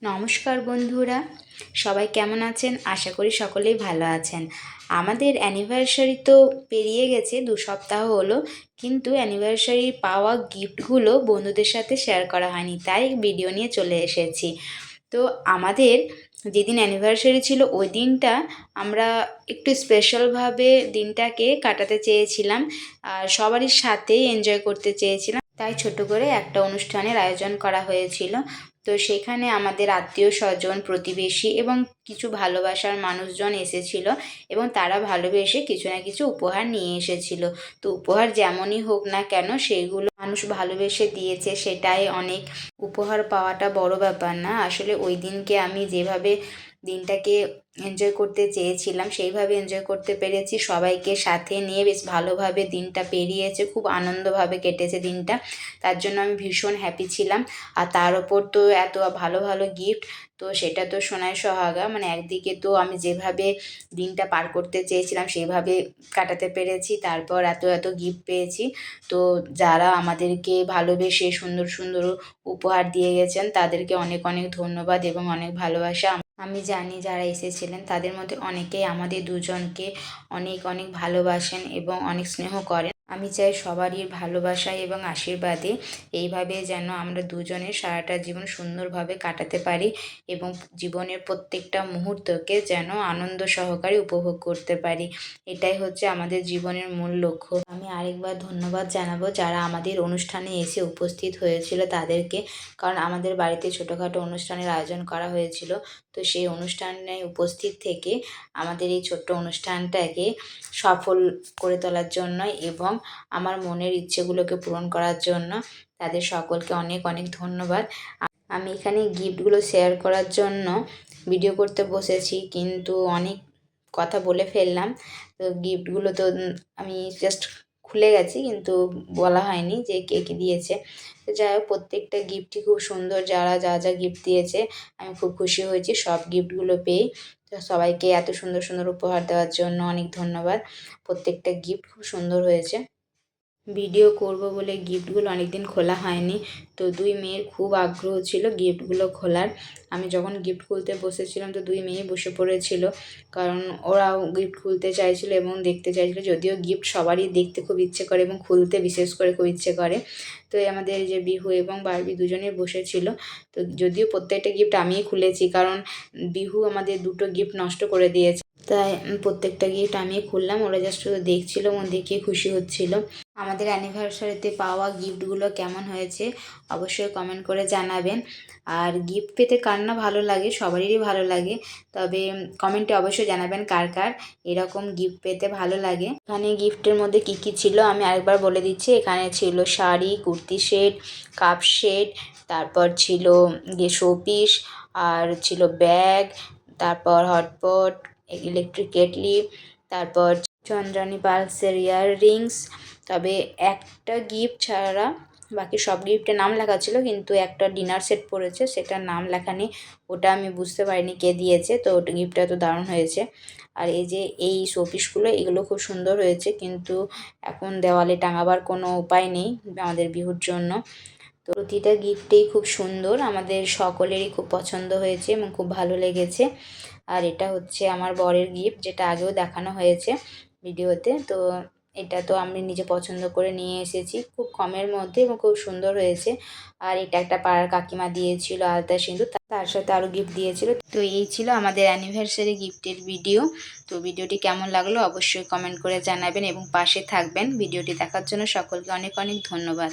নমস্কার বন্ধুরা, সবাই কেমন আছেন? আশা করি সকলেই ভালো আছেন। আমাদের অ্যানিভার্সারি তো পেরিয়ে গেছে, 2 সপ্তাহ হলো, কিন্তু অ্যানিভার্সারি পাওয়া গিফটগুলো বন্ধুদের সাথে শেয়ার করা হয়নি, তাই ভিডিও নিয়ে চলে এসেছি। তো আমাদের যেদিন অ্যানিভার্সারি ছিল ওই দিনটা আমরা একটু স্পেশালভাবে দিনটাকে কাটাতে চেয়েছিলাম, আর সবারই সাথে এনজয় করতে চেয়েছিলাম, তাই ছোট করে একটা অনুষ্ঠানের আয়োজন করা হয়েছিল। তো সেখানে আমাদের আত্মীয় স্বজন, প্রতিবেশী এবং কিছু ভালোবাসার মানুষজন এসেছিল এবং তারা ভালোবেসে কিছু না কিছু উপহার নিয়ে এসেছিল। তো উপহার যেমনই হোক না কেন, সেইগুলো মানুষ ভালোবেসে দিয়েছে, সেটাই অনেক। উপহার পাওয়াটা বড় ব্যাপার না, আসলে ওই দিনকে আমি যেভাবে দিনটাকে এনজয় করতে চেয়েছিলাম সেইভাবে এনজয় করতে পেরেছি। সবাইকে সাথে নিয়ে বেশ ভালোভাবে দিনটা পেরিয়েছে, খুব আনন্দভাবে কেটেছে দিনটা, তার জন্য আমি ভীষণ হ্যাপি ছিলাম। আর তার ওপর তো এত ভালো ভালো গিফট, তো সেটা তো সোনায় সোহাগা। মানে একদিকে তো আমি যেভাবে দিনটা পার করতে চেয়েছিলাম সেইভাবে কাটাতে পেরেছি, তারপর এত এত গিফট পেয়েছি। তো যারা আমাদেরকে ভালোবেসে সুন্দর সুন্দর উপহার দিয়ে গেছেন তাদেরকে অনেক অনেক ধন্যবাদ এবং অনেক ভালোবাসা। আমি জানি যারা এসেছিলেন তাদের মধ্যে অনেকেই আমাদের দুজনকে অনেক অনেক ভালোবাসেন এবং অনেক স্নেহ করেন। আমি চাই সবারই ভালোবাসা এবং আশীর্বাদে এইভাবে যেন আমরা দুজনে সারাটা জীবন সুন্দরভাবে কাটাতে পারি এবং জীবনের প্রত্যেকটা মুহূর্তকে যেন আনন্দ সহকারে উপভোগ করতে পারি। এটাই হচ্ছে আমাদের জীবনের মূল লক্ষ্য। আমি আরেকবার ধন্যবাদ জানাবো যারা আমাদের অনুষ্ঠানে এসে উপস্থিত হয়েছিল তাদেরকে, কারণ আমাদের বাড়িতে ছোটোখাটো অনুষ্ঠানের আয়োজন করা হয়েছিল। তো সেই অনুষ্ঠানে উপস্থিত থেকে আমাদের এই ছোট্ট অনুষ্ঠানটাকে সফল করে তোলার জন্য এবং আমার মনের ইচ্ছেগুলোকে পূরণ করার জন্য তাদের সকলকে অনেক অনেক ধন্যবাদ। আমি এখানে গিফটগুলো শেয়ার করার জন্য ভিডিও করতে বসেছি, কিন্তু অনেক কথা বলে ফেললাম। তো গিফটগুলো তো আমি জাস্ট খুলে গেছি, কিন্তু বলা হয়নি যে কে কী দিয়েছে। তো যাই হোক, প্রত্যেকটা গিফটই খুব সুন্দর। যারা যা যা গিফট দিয়েছে আমি খুব খুশি হয়েছি সব গিফটগুলো পেয়ে। তো সবাইকে এত সুন্দর সুন্দর উপহার দেওয়ার জন্য অনেক ধন্যবাদ। প্রত্যেকটা গিফট খুব সুন্দর হয়েছে। ভিডিও করব বলে গিফটগুলো অনেকদিন খোলা হয়নি, তো দুই মেয়ের খুব আগ্রহ ছিল গিফটগুলো খোলার। আমি যখন গিফট খুলতে বসেছিলাম তো দুই মেয়ে বসে পড়েছিল, কারণ ওরাও গিফট খুলতে চাইছিল এবং দেখতে চাইছিল। যদিও গিফট সবারই দেখতে খুব ইচ্ছে করে এবং খুলতে বিশেষ করে খুব ইচ্ছে করে। তো আমাদের যে বিহু এবং বারবি দুজনেই বসেছিল। তো যদিও প্রত্যেকটা গিফট আমিই খুলেছি, কারণ বিহু আমাদের দুটো গিফট নষ্ট করে দিয়েছে, তাই প্রত্যেকটা গিফট আমিই খুললাম। ওরা জাস্ট শুধু দেখছিল এবং দেখে খুশি হচ্ছিল। আমাদের অ্যানিভার্সারিতে পাওয়া গিফটগুলো কেমন হয়েছে অবশ্যই কমেন্ট করে জানাবেন। আর গিফট পেতে কার না ভালো লাগে, সবারই ভালো লাগে, তবে কমেন্টে অবশ্যই জানাবেন কার কার এরকম গিফট পেতে ভালো লাগে। এখানে গিফটের মধ্যে কী কী ছিল আমি আরেকবার বলে দিচ্ছি। এখানে ছিল sari, kurti set, cup set, তারপর ছিল শোপিস, আর ছিল ব্যাগ, তারপর হটপট, ইলেকট্রিক কেটলি, তারপর চন্দ্রানী পালসের ইয়াররিংস। তবে একটা গিফট ছাড়া বাকি সব গিফটের নাম লেখা ছিল, কিন্তু একটা ডিনার সেট পড়েছে সেটার নাম লেখা নেই, ওটা আমি বুঝতে পারিনি কে দিয়েছে। তো ওটা গিফটটা তো দারুণ হয়েছে। আর এই যে এই শোপিসগুলো, এগুলো খুব সুন্দর হয়েছে, কিন্তু এখন দেওয়ালে টাঙাবার কোনো উপায় নেই আমাদের বিহুর জন্য। তো প্রতিটা গিফটেই খুব সুন্দর, আমাদের সকলেরই খুব পছন্দ হয়েছে এবং খুব ভালো লেগেছে। আর এটা হচ্ছে আমার বরের গিফট, যেটা আগেও দেখানো হয়েছে ভিডিওতে। তো এটা তো আমি নিজে পছন্দ করে নিয়ে এসেছি খুব কমের মধ্যে এবং খুব সুন্দর হয়েছে। আর এটা একটা পাড়ার কাকিমা দিয়েছিল আলতা সিঁদুর, তার সাথে আরও গিফট দিয়েছিল। তো এই ছিল আমাদের অ্যানিভার্সারি গিফটের ভিডিও। তো ভিডিওটি কেমন লাগলো অবশ্যই কমেন্ট করে জানাবেন এবং পাশে থাকবেন। ভিডিওটি দেখার জন্য সকলকে অনেক অনেক ধন্যবাদ।